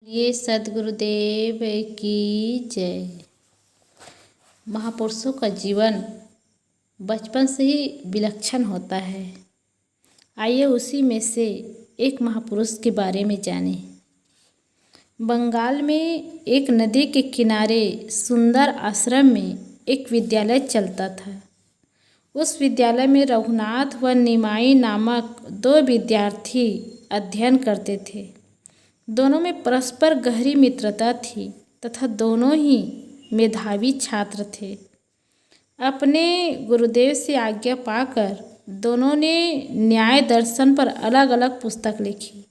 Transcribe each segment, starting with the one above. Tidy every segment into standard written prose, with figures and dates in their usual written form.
ये सद्गुरुदेव की जय। महापुरुषों का जीवन बचपन से ही विलक्षण होता है। आइए उसी में से एक महापुरुष के बारे में जानें। बंगाल में एक नदी के किनारे सुंदर आश्रम में एक विद्यालय चलता था। उस विद्यालय में रघुनाथ व निमाई नामक दो विद्यार्थी अध्ययन करते थे। दोनों में परस्पर गहरी मित्रता थी तथा दोनों ही मेधावी छात्र थे। अपने गुरुदेव से आज्ञा पाकर दोनों ने न्याय दर्शन पर अलग अलग पुस्तक लिखी।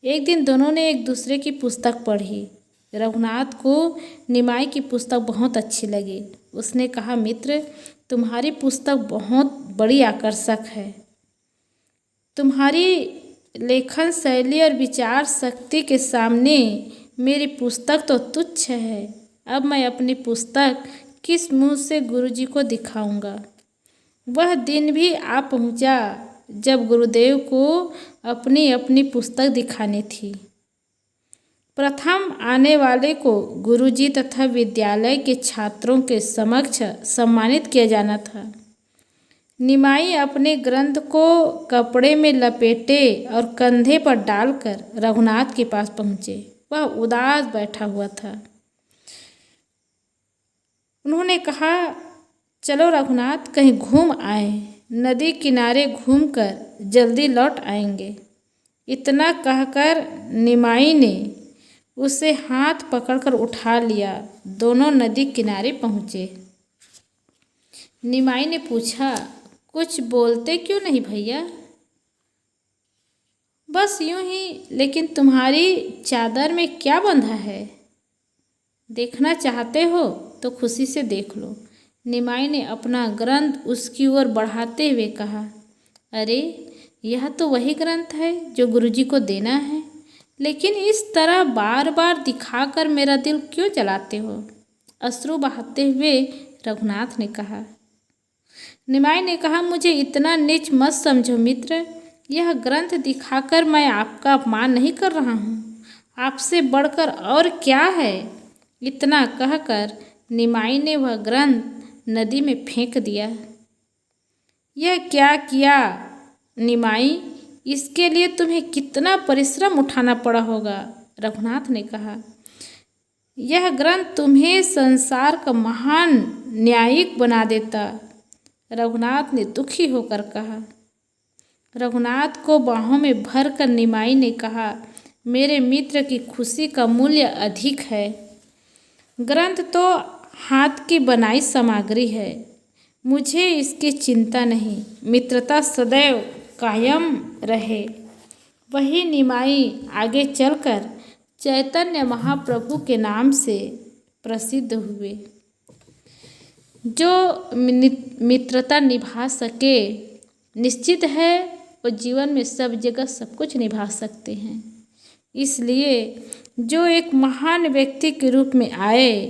एक दिन दोनों ने एक दूसरे की पुस्तक पढ़ी। रघुनाथ को निमाई की पुस्तक बहुत अच्छी लगी। उसने कहा, मित्र, तुम्हारी पुस्तक बहुत बड़ी आकर्षक है। तुम्हारी लेखन शैली और विचार शक्ति के सामने मेरी पुस्तक तो तुच्छ है। अब मैं अपनी पुस्तक किस मुंह से गुरुजी को दिखाऊंगा। वह दिन भी आ पहुंचा जब गुरुदेव को अपनी अपनी पुस्तक दिखानी थी। प्रथम आने वाले को गुरुजी तथा विद्यालय के छात्रों के समक्ष सम्मानित किया जाना था। निमाई अपने ग्रंथ को कपड़े में लपेटे और कंधे पर डालकर रघुनाथ के पास पहुँचे। वह उदास बैठा हुआ था। उन्होंने कहा, चलो रघुनाथ, कहीं घूम आए। नदी किनारे घूमकर जल्दी लौट आएंगे। इतना कहकर निमाई ने उसे हाथ पकड़कर उठा लिया। दोनों नदी किनारे पहुँचे। निमाई ने पूछा, कुछ बोलते क्यों नहीं भैया? बस यूं ही। लेकिन तुम्हारी चादर में क्या बंधा है? देखना चाहते हो तो खुशी से देख लो। निमाई ने अपना ग्रंथ उसकी ओर बढ़ाते हुए कहा, अरे यह तो वही ग्रंथ है जो गुरुजी को देना है। लेकिन इस तरह बार बार दिखाकर मेरा दिल क्यों जलाते हो? अश्रु बहाते हुए रघुनाथ ने कहा। निमाई ने कहा, मुझे इतना नीच मत समझो मित्र। यह ग्रंथ दिखाकर मैं आपका अपमान नहीं कर रहा हूँ। आपसे बढ़कर और क्या है? इतना कहकर निमाई ने वह ग्रंथ नदी में फेंक दिया। यह क्या किया निमाई? इसके लिए तुम्हें कितना परिश्रम उठाना पड़ा होगा। रघुनाथ ने कहा, यह ग्रंथ तुम्हें संसार का महान न्यायिक बना देता। रघुनाथ ने दुखी होकर कहा। रघुनाथ को बाहों में भरकर निमाई ने कहा, मेरे मित्र की खुशी का मूल्य अधिक है। ग्रंथ तो हाथ की बनाई सामग्री है। मुझे इसकी चिंता नहीं। मित्रता सदैव कायम रहे। वही निमाई आगे चलकर चैतन्य महाप्रभु के नाम से प्रसिद्ध हुए। जो मित्रता निभा सके, निश्चित है वो जीवन में सब जगह सब कुछ निभा सकते हैं। इसलिए जो एक महान व्यक्ति के रूप में आए,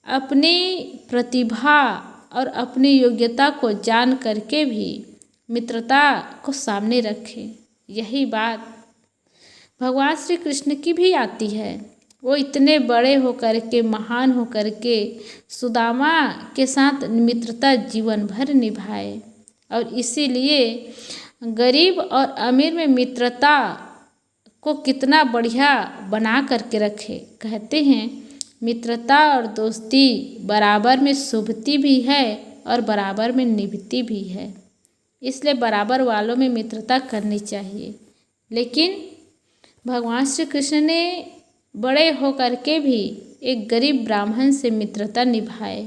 अपनी प्रतिभा और अपनी योग्यता को जान करके भी मित्रता को सामने रखे। यही बात भगवान श्री कृष्ण की भी आती है। वो इतने बड़े होकर के, महान होकर के सुदामा के साथ मित्रता जीवन भर निभाए। और इसीलिए गरीब और अमीर में मित्रता को कितना बढ़िया बना करके रखे। कहते हैं, मित्रता और दोस्ती बराबर में शुभती भी है और बराबर में निभती भी है। इसलिए बराबर वालों में मित्रता करनी चाहिए। लेकिन भगवान श्री कृष्ण ने बड़े होकर के भी एक गरीब ब्राह्मण से मित्रता निभाए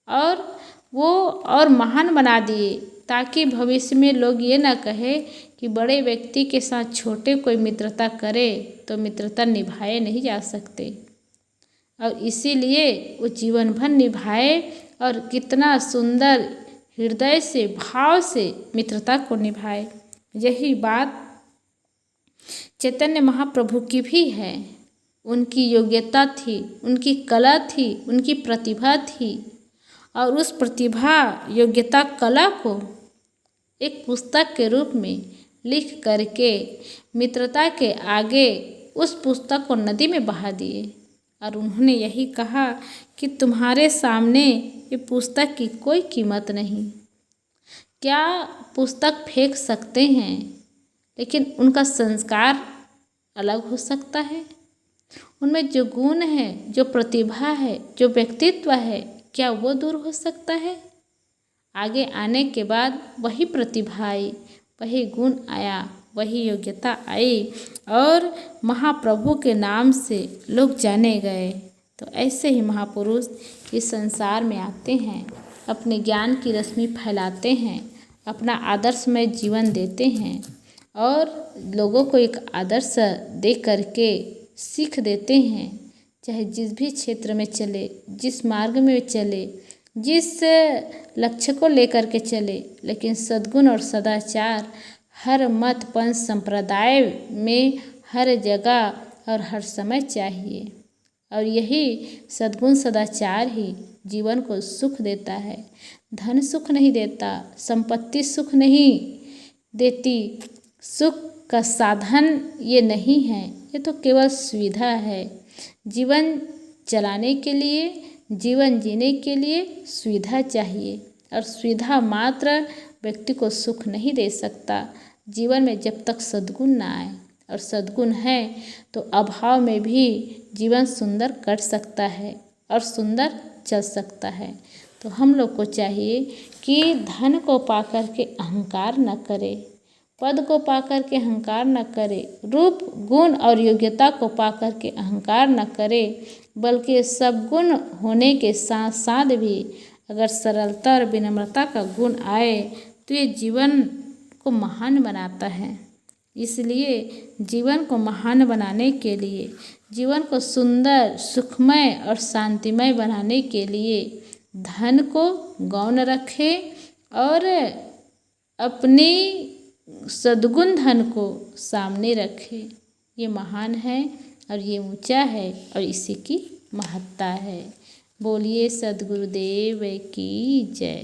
और वो और महान बना दिए, ताकि भविष्य में लोग ये ना कहे कि बड़े व्यक्ति के साथ छोटे कोई मित्रता करे तो मित्रता निभाए नहीं जा सकते। और इसीलिए वो जीवन भर निभाए और कितना सुंदर हृदय से, भाव से मित्रता को निभाए। यही बात चैतन्य महाप्रभु की भी है। उनकी योग्यता थी, उनकी कला थी, उनकी प्रतिभा थी। और उस प्रतिभा, योग्यता, कला को एक पुस्तक के रूप में लिख करके मित्रता के आगे उस पुस्तक को नदी में बहा दिए और उन्होंने यही कहा कि तुम्हारे सामने ये पुस्तक की कोई कीमत नहीं। क्या पुस्तक फेंक सकते हैं, लेकिन उनका संस्कार अलग हो सकता है। उनमें जो गुण है, जो प्रतिभा है, जो व्यक्तित्व है, क्या वो दूर हो सकता है। आगे आने के बाद वही प्रतिभा आई, वही गुण आया, वही योग्यता आई और महाप्रभु के नाम से लोग जाने गए। तो ऐसे ही महापुरुष इस संसार में आते हैं, अपने ज्ञान की रश्मि फैलाते हैं, अपना आदर्शमय जीवन देते हैं और लोगों को एक आदर्श दे करके सीख देते हैं। चाहे जिस भी क्षेत्र में चले, जिस मार्ग में चले, जिस लक्ष्य को लेकर के चले, लेकिन सद्गुण और सदाचार हर मत पंथ संप्रदाय में हर जगह और हर समय चाहिए। और यही सद्गुण सदाचार ही जीवन को सुख देता है। धन सुख नहीं देता, संपत्ति सुख नहीं देती, सुख का साधन ये नहीं है, ये तो केवल सुविधा है। जीवन चलाने के लिए, जीवन जीने के लिए सुविधा चाहिए और सुविधा मात्र व्यक्ति को सुख नहीं दे सकता। जीवन में जब तक सद्गुण ना आए, और सद्गुण है तो अभाव में भी जीवन सुंदर कट सकता है और सुंदर चल सकता है। तो हम लोग को चाहिए कि धन को पाकर के अहंकार न करे, पद को पाकर के अहंकार न करे, रूप गुण और योग्यता को पाकर के अहंकार न करे, बल्कि सब गुण होने के साथ साथ भी अगर सरलता और विनम्रता का गुण आए तो ये जीवन को महान बनाता है। इसलिए जीवन को महान बनाने के लिए, जीवन को सुंदर, सुखमय और शांतिमय बनाने के लिए धन को गौण रखें और अपनी सद्गुण धन को सामने रखें। ये महान है और ये ऊंचा है और इसी की महत्ता है। बोलिए सद्गुरुदेव की जय।